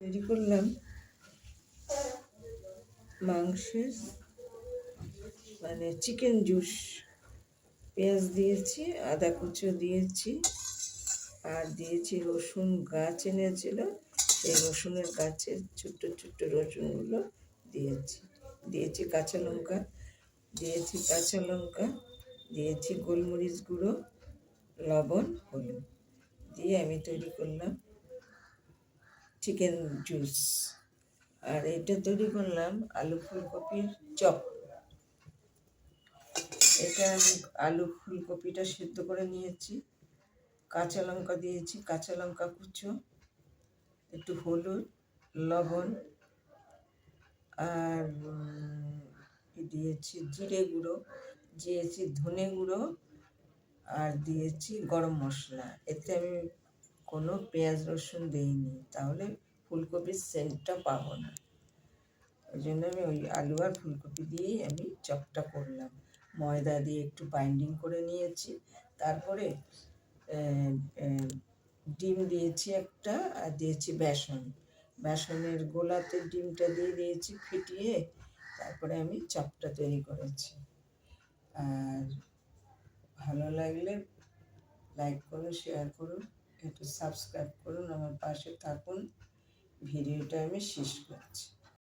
তৈরি করলাম মাংসের চিকেন জুস। পেঁয়াজ দিয়েছি, আদা কুচো দিয়েছি, আর দিয়েছি রসুন গাছ এনেছিল, সেই রসুনের গাছের ছোট্ট ছোট্ট রসুনগুলো দিয়েছি। দিয়েছি কাঁচা লঙ্কা, দিয়েছি গোলমরিচ গুঁড়ো, লবণ, হলুদ দিয়ে আমি তৈরি করলাম চিকেন জুস। আর এটা তৈরি করলাম আলু ফুলকপির চপ। এটা আমি আলু ফুলকপিটা সেদ্ধ করে নিয়েছি, কাঁচা লঙ্কা দিয়েছি, কাঁচা লঙ্কা কুচো, একটু হলুদ, লবণ, আর দিয়েছি জিরে গুঁড়ো, দিয়েছি ধনে গুঁড়ো, আর দিয়েছি গরম মশলা। এতে আমি কোনো পেঁয়াজ রসুন দিইনি, তাহলে ফুলকপির সেন্টটা পাবো না। ওই জন্য আমি ওই আলু আর ফুলকপি দিয়েই আমি চপটা করলাম। ময়দা দিয়ে একটু বাইন্ডিং করে নিয়েছি, তারপরে ডিম দিয়েছি একটা, আর দিয়েছি বেসনের গোলাতে ডিমটা দিয়ে দিয়েছি ফিটিয়ে, তারপরে আমি চপটা তৈরি করেছি। আর ভালো লাগলে লাইক করুন, শেয়ার করুন, একটু সাবস্ক্রাইব করুন, আমার পাশে থাকুন। ভিডিওটা আমি শেষ করছি।